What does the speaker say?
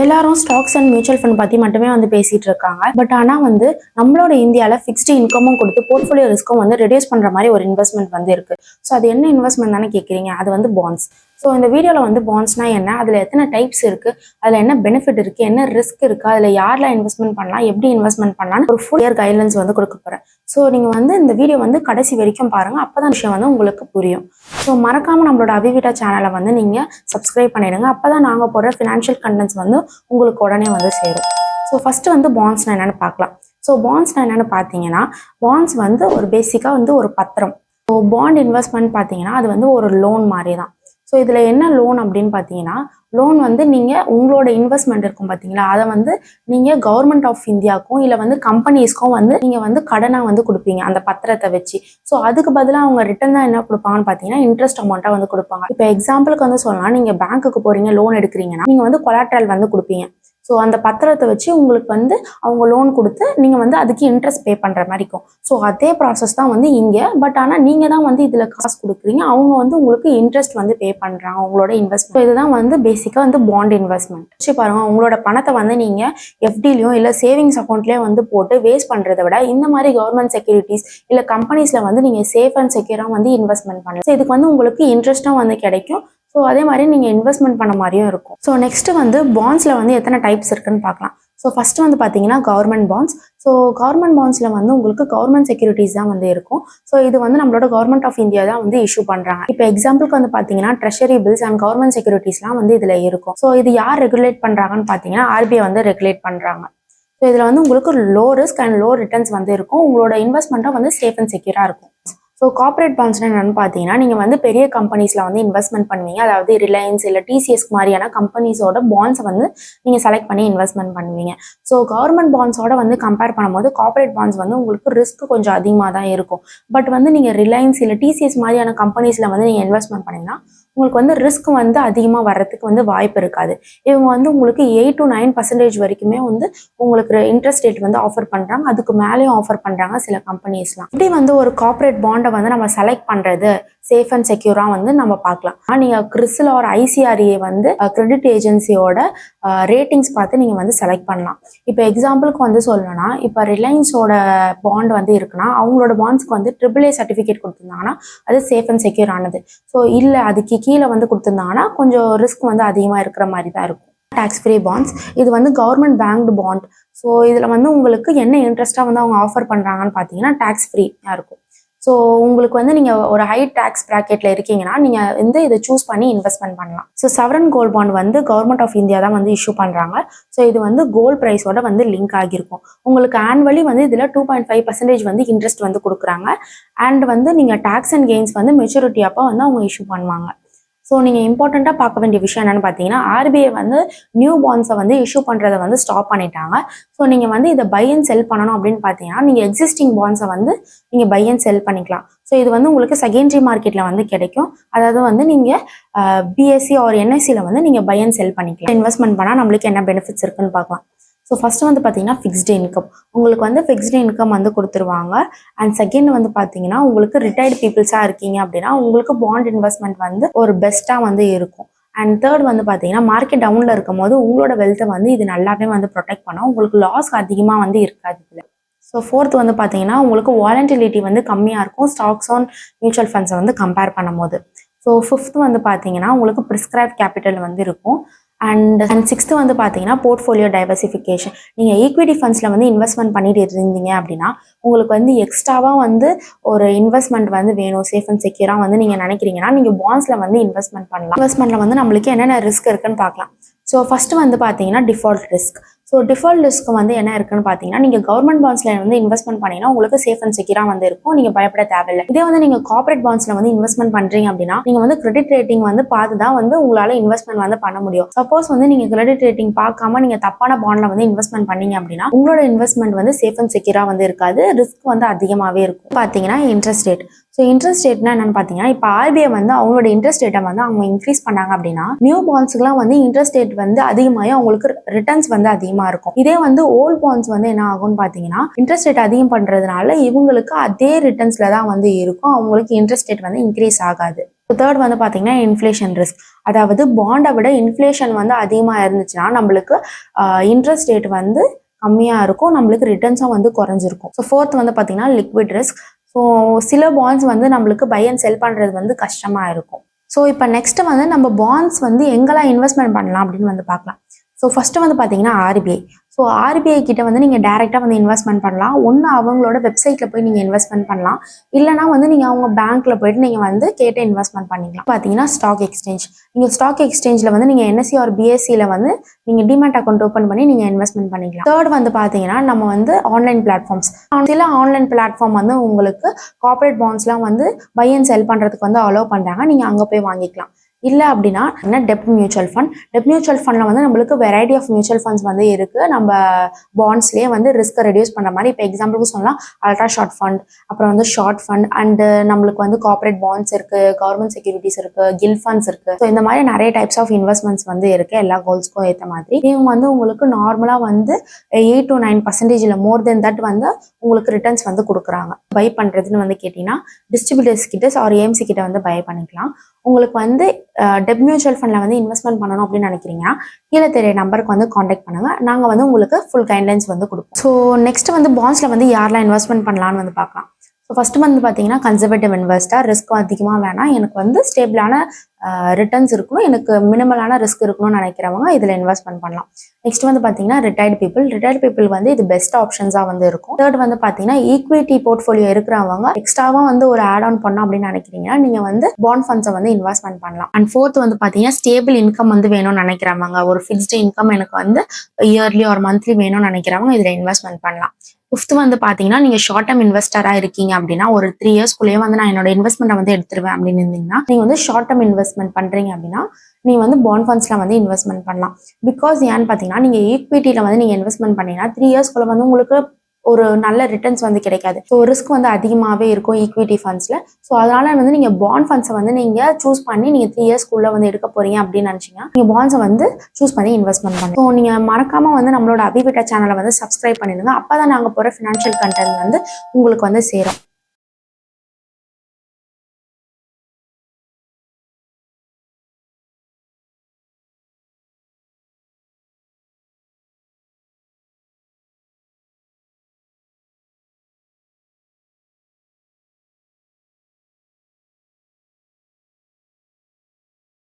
எல்லாரும் stocks and mutual fund பத்தி மட்டுமே வந்து பேசிட்டு இருக்காங்க. பட் ஆனா வந்து நம்மளோட இந்தியால ஃபிக்ஸ்டு இன்கமும் கொடுத்து போர்ட்ஃபோலியோ ரிஸ்க்கும் வந்து ரெடியூஸ் பண்ற மாதிரி ஒரு இன்வெஸ்ட்மெண்ட் வந்து இருக்கு. ஸோ அது என்ன இன்வெஸ்ட்மெண்ட் தானே கேட்குறீங்க? அது வந்து பாண்ட்ஸ். ஸோ இந்த வீடியோவில் வந்து பாண்ட்ஸ்னா என்ன, அதில் எத்தனை டைப்ஸ் இருக்குது, அதில் என்ன பெனிஃபிட் இருக்குது, என்ன ரிஸ்க் இருக்குது, அதில் யாரெல்லாம் இன்வெஸ்ட்மெண்ட் பண்ணலாம், எப்படி இன்வெஸ்ட்மெண்ட் பண்ணலாம்னு ஒரு ஃபுல் இயர் கைட்லைன்ஸ் வந்து கொடுக்க போகிறேன். ஸோ நீங்கள் வந்து இந்த வீடியோ வந்து கடைசி வரைக்கும் பாருங்கள், அப்போ தான் விஷயம் வந்து உங்களுக்கு புரியும். ஸோ மறக்காமல் நம்மளோட அவிவிட்டா சேனலை வந்து நீங்கள் சப்ஸ்கிரைப் பண்ணிடுங்க. அப்போ தான் நாங்கள் போடுற ஃபினான்ஷியல் கண்டென்ட்ஸ் வந்து உங்களுக்கு உடனே வந்து சேரும். ஸோ ஃபஸ்ட்டு வந்து பாண்ட்ஸ்னால் என்னென்னு பார்க்கலாம். ஸோ பாண்ட்ஸ்னால் என்னென்னு பார்த்தீங்கன்னா, பாண்ட்ஸ் வந்து ஒரு பேசிக்காக வந்து ஒரு பத்திரம். ஸோ பாண்ட் இன்வெஸ்ட்மெண்ட் பார்த்தீங்கன்னா அது வந்து ஒரு லோன் மாதிரி தான். ஸோ இதில் என்ன லோன் அப்படின்னு பார்த்தீங்கன்னா, லோன் வந்து நீங்கள் உங்களோட இன்வெஸ்ட்மெண்ட் இருக்கும் பார்த்தீங்களா, அதை வந்து நீங்கள் கவர்மெண்ட் ஆஃப் இந்தியாவுக்கும் இல்லை வந்து கம்பெனிஸ்க்கும் வந்து நீங்கள் வந்து கடனாக வந்து கொடுப்பீங்க அந்த பத்திரத்தை வச்சு. ஸோ அதுக்கு பதிலாக அவங்க ரிட்டர்ன் தான் என்ன கொடுப்பாங்கன்னு பார்த்தீங்கன்னா இன்ட்ரெஸ்ட் அமௌண்ட்டாக வந்து கொடுப்பாங்க. இப்போ எக்ஸாம்பிளுக்கு வந்து சொல்லலாம், நீங்கள் பேங்க்குக்கு போகிறீங்க, லோன் எடுக்கிறீங்கன்னா நீங்கள் வந்து கொலாட்ரல் வந்து கொடுப்பீங்க. ஸோ அந்த பத்திரத்தை வச்சு உங்களுக்கு வந்து அவங்க லோன் கொடுத்து நீங்கள் வந்து அதுக்கு இன்ட்ரெஸ்ட் பே பண்ணுற மாதிரி இருக்கும். ஸோ அதே ப்ராசஸ் தான் வந்து இங்கே. பட் ஆனால் நீங்கள் தான் வந்து இதில் காசு கொடுக்குறீங்க, அவங்க வந்து உங்களுக்கு இன்ட்ரெஸ்ட் வந்து பே பண்ணுறாங்க உங்களோட இன்வெஸ்ட்மெண்ட். இதுதான் வந்து பேசிக்காக வந்து பாண்ட் இன்வெஸ்ட்மெண்ட். வச்சு பாருங்கள், உங்களோட பணத்தை வந்து நீங்கள் எஃப்டிலையும் இல்லை சேவிங்ஸ் அக்கௌண்ட்லேயும் வந்து போட்டு வேஸ்ட் பண்ணுறதை விட இந்த மாதிரி கவர்மெண்ட் செக்யூரிட்டிஸ் இல்லை கம்பெனிஸில் வந்து நீங்கள் சேஃப் அண்ட் செக்யூராக வந்து இன்வெஸ்ட்மெண்ட் பண்ணலாம். ஸோ இதுக்கு வந்து உங்களுக்கு இன்ட்ரெஸ்ட்டும் வந்து கிடைக்கும். ஸோ அதே மாதிரி நீங்கள் இன்வெஸ்ட்மெண்ட் பண்ண மாதிரியும் இருக்கும். ஸோ நெக்ஸ்ட்டு வந்து பாண்ட்ஸில் வந்து எத்தனை டைப்ஸ் இருக்குன்னு பார்க்கலாம். ஸோ ஃபஸ்ட்டு வந்து பார்த்தீங்கன்னா கவர்மெண்ட் பாண்ட்ஸ். ஸோ கவர்மெண்ட் பாண்ட்ஸில் வந்து உங்களுக்கு கவர்மெண்ட் செக்யூரிட்டிஸ் தான் வந்து இருக்கும். ஸோ இது வந்து நம்மளோட கவர்மெண்ட் ஆஃப் இந்தியா தான் வந்து இஷ்யூ பண்ணுறாங்க. இப்போ எக்ஸாம்பிளுக்கு வந்து பார்த்தீங்கன்னா ட்ரெஷரி பில்ஸ் அண்ட் கவர்மெண்ட் செக்யூரிட்டிஸ்லாம் வந்து இதில் இருக்கும். ஸோ இது யார் ரெகுலேட் பண்ணுறாங்கன்னு பார்த்தீங்கன்னா ஆர்பிஐ வந்து ரெகுலேட் பண்ணுறாங்க. ஸோ இதில் வந்து உங்களுக்கு low risk and low returns வந்து இருக்கும். உங்களோட இன்வெஸ்ட்மெண்ட்டாக வந்து சேஃப் அண்ட் செக்யூராக இருக்கும். ஸோ கார்பரேட் பாண்ட்ஸ்னா என்னென்னு பார்த்தீங்கன்னா, நீங்கள் வந்து பெரிய கம்பெனிஸில் வந்து இன்வெஸ்ட்மெண்ட் பண்ணுவீங்க. அதாவது ரிலையன்ஸ் இல்லை டிசிஎஸ் மாதிரியான கம்பெனிஸோட பாண்ட்ஸை வந்து நீங்கள் செலக்ட் பண்ணி இன்வெஸ்ட்மெண்ட் பண்ணுவீங்க. ஸோ கவர்மெண்ட் பாண்ட்ஸோட வந்து கம்பேர் பண்ணும்போது கார்பரேட் பாண்ட்ஸ் வந்து உங்களுக்கு ரிஸ்க் கொஞ்சம் அதிகமாக தான் இருக்கும். பட் வந்து நீங்கள் ரிலையன்ஸ் இல்லை டிசிஎஸ் மாதிரியான கம்பெனிஸில் வந்து நீங்கள் இன்வெஸ்ட்மெண்ட் பண்ணிங்கன்னா உங்களுக்கு வந்து ரிஸ்க் வந்து அதிகமாக வர்றதுக்கு வந்து வாய்ப்பு இருக்காது. இவங்க வந்து உங்களுக்கு 8 to 9% வரைக்குமே வந்து உங்களுக்கு இன்ட்ரெஸ்ட் ரேட் வந்து ஆஃபர் பண்ணுறாங்க. அதுக்கு மேலேயும் ஆஃபர் பண்ணுறாங்க சில கம்பெனிஸ்லாம். இப்படி வந்து ஒரு கார்பரேட் பாண்டை வந்து நம்ம செலக்ட் பண்ணுறது சேஃப் அண்ட் செக்யூராக வந்து நம்ம பார்க்கலாம். நீங்கள் கிறிஸ்டல் ஒரு ஐசிஆர்ஏ வந்து கிரெடிட் ஏஜென்சியோட ரேட்டிங்ஸ் பார்த்து நீங்கள் வந்து செலக்ட் பண்ணலாம். இப்போ எக்ஸாம்பிளுக்கு வந்து சொல்லணும்னா, இப்போ ரிலையன்ஸோட பாண்ட் வந்து இருக்குன்னா அவங்களோட பாண்ட்ஸ்க்கு வந்து AAA சர்டிஃபிகேட் கொடுத்துருந்தாங்கன்னா அது சேஃப் அண்ட் செக்யூர் ஆனது. ஸோ இல்லை அதுக்கு கீழே வந்து கொடுத்துருந்தாங்கன்னா கொஞ்சம் ரிஸ்க் வந்து அதிகமாக இருக்கிற மாதிரி தான் இருக்கும். டேக்ஸ் ஃப்ரீ பாண்ட்ஸ், இது வந்து கவர்மெண்ட் பேங்க்டு பாண்ட். ஸோ இதில் வந்து உங்களுக்கு என்ன இன்ட்ரெஸ்ட்டாக வந்து அவங்க ஆஃபர் பண்ணுறாங்கன்னு பார்த்தீங்கன்னா டேக்ஸ் ஃப்ரீயாக இருக்கும். ஸோ உங்களுக்கு வந்து நீங்கள் ஒரு ஹை டேக்ஸ் ப்ராக்கெட்டில் இருக்கீங்கன்னா நீங்கள் வந்து இதை சூஸ் பண்ணி இன்வெஸ்ட்மெண்ட் பண்ணலாம். ஸோ சவரன் கோல்ட் பாண்ட் வந்து கவர்மெண்ட் ஆஃப் இந்தியா தான் வந்து இஷ்யூ பண்ணுறாங்க. ஸோ இது வந்து கோல்ட் ப்ரைஸோட வந்து லிங்க் ஆகியிருக்கும். உங்களுக்கு ஆனுவலி வந்து இதில் 2.5% வந்து இன்ட்ரெஸ்ட் வந்து கொடுக்குறாங்க. அண்ட் வந்து நீங்கள் டேக்ஸ் அண்ட் கெயின்ஸ் வந்து மெச்சூரிட்டி அப்போ வந்து அவங்க இஷ்யூ பண்ணுவாங்க. ஸோ நீங்கள் இம்பார்ட்டண்ட்டாக பார்க்க வேண்டிய விஷயம் என்னென்னு பார்த்தீங்கன்னா, ஆர்பிஐ வந்து நியூ பாண்ட்ஸை வந்து இஷ்யூ பண்ணுறதை வந்து ஸ்டாப் பண்ணிட்டாங்க. ஸோ நீங்கள் வந்து இதை பை அண்ட் செல் பண்ணணும் அப்படின்னு பார்த்தீங்கன்னா நீங்கள் எக்ஸிஸ்டிங் பாண்ட்ஸை வந்து நீங்கள் பை அண்ட் செல் பண்ணிக்கலாம். ஸோ இது வந்து உங்களுக்கு செகண்டரி மார்க்கெட்டில் வந்து கிடைக்கும். அதாவது வந்து நீங்கள் பிஎஸ்சி ஆர் என்எஸ்சியில் வந்து நீங்கள் பை அண்ட் செல் பண்ணிக்கலாம். இன்வெஸ்ட்மெண்ட் பண்ணால் நம்மளுக்கு என்ன பெனிஃபிட்ஸ் இருக்குன்னு பார்க்கலாம். ஸோ ஃபஸ்ட்டு வந்து பார்த்தீங்கன்னா ஃபிக்ஸ்டு இன்கம். உங்களுக்கு வந்து ஃபிக்ஸ்டு இன்கம் வந்து கொடுத்துருவாங்க. அண்ட் செகண்ட் வந்து பார்த்தீங்கன்னா உங்களுக்கு ரிட்டையர்டு பீப்புள்ஸாக இருக்கீங்க அப்படின்னா உங்களுக்கு பாண்ட் இன்வெஸ்ட்மெண்ட் வந்து ஒரு பெஸ்ட்டாக வந்து இருக்கும். அண்ட் தேர்ட் வந்து பார்த்தீங்கன்னா மார்க்கெட் டவுனில் இருக்கும் போது உங்களோட வெல்த்தை வந்து இது நல்லாவே வந்து ப்ரொடெக்ட் பண்ணோம். உங்களுக்கு லாஸ் அதிகமாக வந்து இருக்காது இதில். ஸோ ஃபோர்த் வந்து பார்த்தீங்கன்னா உங்களுக்கு வாலட்டிலிட்டி வந்து கம்மியாக இருக்கும் ஸ்டாக்ஸ் ஆன் மியூச்சுவல் ஃபண்ட்ஸை வந்து கம்பேர் பண்ணும்போது. ஸோ ஃபிஃப்த் வந்து பார்த்தீங்கன்னா உங்களுக்கு ப்ரிஸ்கிரைப் கேபிட்டல் வந்து இருக்கும். அண்ட் சிக்ஸ்த்து வந்து பார்த்தீங்கன்னா போர்ட்ஃபோலியோ டைவர்சிஃபிகேஷன். நீங்கள் ஈக்விட்டி ஃபண்ட்ஸில் வந்து இன்வெஸ்ட்மெண்ட் பண்ணிட்டு இருந்தீங்க அப்படின்னா உங்களுக்கு வந்து எக்ஸ்ட்ராவாக வந்து ஒரு இன்வெஸ்ட்மெண்ட் வந்து வேணும் சேஃப் அண்ட் செக்யூராக வந்து நீங்கள் நினைக்கிறீங்கன்னா நீங்கள் பாண்ட்ஸில் வந்து இன்வெஸ்ட்மெண்ட் பண்ணலாம். இன்வெஸ்ட்மெண்ட்டில் வந்து நம்மளுக்கு என்னென்ன ரிஸ்க் இருக்குன்னு பார்க்கலாம். ஸோ ஃபஸ்ட்டு வந்து பார்த்தீங்கன்னா default risk. So default risk வந்து என்ன இருக்குன்னு பார்த்தீங்கன்னா, நீங்கள் கவர்மெண்ட் பாண்ட்ஸில் வந்து இன்வெஸ்ட்மெண்ட் பண்ணிங்கன்னா உங்களுக்கு சேஃப் அண்ட் செக்யூராக வந்து இருக்கும், நீங்கள் பயப்பட தேவையில்லை. இதே வந்து நீங்கள் கார்பரேட் பாண்ட்ஸில் வந்து இன்வெஸ்ட்மெண்ட் பண்ணுறீங்க அப்படின்னா நீங்கள் வந்து கிரெடிட் ரேட்டிங் வந்து பார்த்து தான் வந்து உங்களால் இன்வெஸ்ட்மெண்ட் வந்து பண்ண முடியும். சப்போஸ் வந்து நீங்கள் கிரெடிட் ரேட்டிங் பார்க்காம நீங்கள் தப்பான பாண்டில் வந்து இன்வெஸ்ட்மெண்ட் பண்ணீங்க அப்படின்னா உங்களோட இன்வெஸ்ட்மெண்ட் வந்து சேஃப் அண்ட் செக்யூராக வந்து இருக்காது, ரிஸ்க் வந்து அதிகமாகவே இருக்கும். பார்த்தீங்கன்னா இன்ட்ரெஸ்ட் ரேட். ஸோ இன்ட்ரெஸ்ட் ரேட்னா என்னன்னு பார்த்தீங்கன்னா, இப்போ ஆர்பிஐ வந்து அவங்களோட இன்ட்ரெஸ்ட் ரேட்டை வந்து அவங்க இன்க்ரீஸ் பண்ணாங்க அப்படின்னா நியூ பாண்ட்ஸ்க்குலாம் வந்து இன்ட்ரெஸ்ட் ரேட் வந்து அதிகமாகி அவங்களுக்கு ரிட்டர்ன்ஸ் வந்து அதிகமாக இருக்கும். இதே வந்து ஓல்ட் பாண்ட்ஸ் வந்து என்ன ஆகும்னு பார்த்தீங்கன்னா இன்ட்ரெஸ்ட் ரேட் அதிகம் பண்ணுறதுனால இவங்களுக்கு அதே ரிட்டர்ன்ஸில் தான் வந்து இருக்கும், அவங்களுக்கு இன்ட்ரெஸ்ட் ரேட் வந்து இன்க்ரீஸ் ஆகாது. தேர்ட் வந்து பார்த்தீங்கன்னா இன்ஃப்ளேஷன் ரிஸ்க். அதாவது பாண்டை விட இன்ஃப்ளேஷன் வந்து அதிகமாக இருந்துச்சுன்னா நம்மளுக்கு இன்ட்ரெஸ்ட் ரேட் வந்து கம்மியாக இருக்கும், நம்மளுக்கு ரிட்டர்ன்ஸும் வந்து குறைஞ்சிருக்கும். ஸோ ஃபோர்த் வந்து பார்த்தீங்கன்னா லிக்விட் ரிஸ்க். ஸோ சில பாண்ட்ஸ் வந்து நம்மளுக்கு பை அண்ட் செல் பண்ணுறது வந்து கஷ்டமாக இருக்கும். ஸோ இப்போ நெக்ஸ்ட்டு வந்து நம்ம பாண்ட்ஸ் வந்து எங்கெல்லாம் இன்வெஸ்ட்மெண்ட் பண்ணலாம் அப்படின்னு வந்து பார்க்கலாம். ஸோ ஃபஸ்ட்டு வந்து பார்த்தீங்கன்னா ஆர்பிஐ. ஸோ ஆர்பிஐ கிட்ட வந்து நீங்கள் டேரெக்டாக வந்து இன்வெஸ்ட்மெண்ட் பண்ணலாம். ஒன்று அவங்களோட வெப்சைட்டில் போய் நீங்கள் இன்வெஸ்ட்மெண்ட் பண்ணலாம், இல்லைனா வந்து நீங்கள் அவங்க பேங்க்கில் போயிட்டு நீங்கள் வந்து கேட்டு இன்வெஸ்ட்மெண்ட் பண்ணிக்கலாம். பார்த்தீங்கன்னா ஸ்டாக் எக்ஸ்சேஞ்ச். நீங்கள் ஸ்டாக் எக்ஸ்சேஞ்சில் வந்து நீங்கள் என்எஸ்சி ஆர் பிஎஸ்சியில் வந்து நீங்கள் டிமேட் அக்கௌண்ட் ஓப்பன் பண்ணி நீங்கள் இன்வெஸ்ட்மெண்ட் பண்ணிக்கலாம். தேர்ட் வந்து பார்த்தீங்கன்னா நம்ம வந்து ஆன்லைன் பிளாட்ஃபார்ம்ஸ். சில ஆன்லைன் பிளாட்ஃபார்ம் வந்து உங்களுக்கு கார்பரேட் பாண்ட்ஸ்லாம் வந்து பை அண்ட் செல் பண்ணுறதுக்கு வந்து அலோவ் பண்ணுறாங்க, நீங்கள் அங்கே போய் வாங்கிக்கலாம். இல்லை அப்படின்னா டெப்ட் மியூச்சுவல் ஃபண்ட். டெப்ட் மியூச்சுவல் ஃபண்டில் வந்து நம்மளுக்கு வெரைட்டி ஆஃப் மியூச்சுவல் ஃபண்ட்ஸ் வந்து இருக்குது. நம்ம பாண்ட்ஸ்லேயே வந்து ரிஸ்க்கை ரெடியூஸ் பண்ணுற மாதிரி. இப்போ எக்ஸாம்பிளுக்கு சொல்லலாம் அல்ட்ரா ஷார்ட் ஃபண்ட், அப்புறம் வந்து ஷார்ட் ஃபண்ட், அண்டு நம்மளுக்கு வந்து கார்பரேட் பாண்ட்ஸ் இருக்குது, கவர்மெண்ட் செக்யூரிட்டிஸ் இருக்குது, கில் ஃபண்ட்ஸ் இருக்குது. ஸோ இந்த மாதிரி நிறைய டைப்ஸ் ஆஃப் இன்வெஸ்ட்மெண்ட்ஸ் வந்து இருக்குது எல்லா கோல்ஸ்க்கும் ஏற்ற மாதிரி. இவங்க வந்து உங்களுக்கு நார்மலாக வந்து 8 to 9% இல்லை மோர் தென் தட் வந்து உங்களுக்கு ரிட்டர்ன்ஸ் வந்து கொடுக்குறாங்க. பை பண்ணுறதுன்னு வந்து கேட்டிங்கன்னா டிஸ்ட்ரிபியூட்டர்ஸ் கிட்ட ஆர் ஏஎம்சி கிட்ட வந்து பை பண்ணிக்கலாம். உங்களுக்கு வந்து டெப்ட் மியூச்சுவல் ஃபண்டில் வந்து இன்வெஸ்ட்மெண்ட் பண்ணணும் அப்படின்னு நினைக்கிறீங்கன்னா கீழே தெரிய நம்பருக்கு வந்து காண்டாக்ட் பண்ணுங்கள், நாங்கள் வந்து உங்களுக்கு ஃபுல் கைட்லைன்ஸ் வந்து கொடுப்போம். ஸோ நெக்ஸ்ட் வந்து பாண்ட்ஸில் வந்து யாரெல்லாம் இன்வெஸ்ட்மெண்ட் பண்ணலான்னு வந்து பார்க்கலாம். ஸோ ஃபஸ்ட்டு வந்து பார்த்தீங்கன்னா கன்சர்வேட்டிவ் இன்வெஸ்டர். ரிஸ்க்கும் அதிகமாக வேணாம், எனக்கு வந்து ஸ்டேபிளான ரிட்டர்ன்ஸ் இருக்கணும், எனக்கு மினிமலான ரிஸ்க் இருக்கணும்னு நினைக்கிறவங்க இதில் இன்வெஸ்ட்மெண்ட் பண்ணலாம். நெக்ஸ்ட் வந்து பார்த்தீங்கன்னா ரிட்டையர்டு பீப்புள். ரிட்டையர்டு பீப்புள் வந்து இது பெஸ்ட் ஆப்ஷன்ஸாக வந்து இருக்கும். தேர்ட் வந்து பார்த்தீங்கன்னா ஈக்விட்டி போர்ட்ஃபோலியோ இருக்கிறவங்க எக்ஸ்ட்ராவாக வந்து ஒரு ஆட் ஆன் பண்ணோம் அப்படின்னு நினைக்கிறீங்கன்னா நீங்கள் வந்து பாண்ட் ஃபண்ட்ஸை வந்து இன்வெஸ்ட்மெண்ட் பண்ணலாம். அண்ட் ஃபோர்த் வந்து பார்த்தீங்கன்னா ஸ்டேபிள் இன்கம் வந்து வேணும்னு நினைக்கிறவங்க, ஒரு ஃபிக்ஸ்டு இன்கம் எனக்கு வந்து இயர்லி ஒரு மந்த்லி வேணும்னு நினைக்கிறவங்க இதில் இன்வெஸ்ட்மெண்ட் பண்ணலாம். ஃபிஃப்த் வந்து பார்த்தீங்கன்னா நீங்கள் ஷார்ட் டேர்ம் இன்வெஸ்டராக இருக்கீங்க அப்படின்னா ஒரு 3 இயர்ஸ்க்குள்ளேயே வந்து நான் என்னோட இன்வெஸ்ட்மெண்ட்டை வந்து எடுத்துருவேன் அப்படின்னு இருந்தீங்கன்னா நீங்கள் வந்து ஷார்ட் டேர்ம் இன்வெஸ்ட்மெண்ட் பண்ணுறீங்க அப்படின்னா நீங்கள் வந்து பாண்ட் ஃபண்ட்ஸில் வந்து இன்வெஸ்ட்மெண்ட் பண்ணலாம். பிகாஸ் ஏன்னு பார்த்தீங்கன்னா நீங்கள் ஈக்விட்டியில் வந்து நீங்கள் இன்வெஸ்ட்மெண்ட் பண்ணீங்கன்னா 3 இயர்ஸ்க்குள்ள வந்து உங்களுக்கு ஒரு நல்ல ரிட்டர்ன்ஸ் வந்து கிடைக்காது. ஸோ ரிஸ்க் வந்து அதிகமாகவே இருக்கும் ஈக்விட்டி ஃபண்ட்ஸில். ஸோ அதனால வந்து நீங்கள் பாண்ட் ஃபண்ட்ஸை வந்து நீங்கள் சூஸ் பண்ணி நீங்கள் 3 இயர்ஸ்க்குள்ளே வந்து எடுக்க போறீங்க அப்படின்னு நினச்சிங்கன்னா நீங்கள் பாண்ட்ஸை வந்து சூஸ் பண்ணி இன்வெஸ்ட்மெண்ட் பண்ணுங்க. ஸோ நீங்கள் மறக்காமல் வந்து நம்மளோட அபிபிட்டா சேனலை வந்து சப்ஸ்கிரைப் பண்ணிடுங்க, அப்போ தான் நாங்கள் போகிற ஃபினான்ஷியல் கண்டென்ட் வந்து உங்களுக்கு வந்து சேரும்.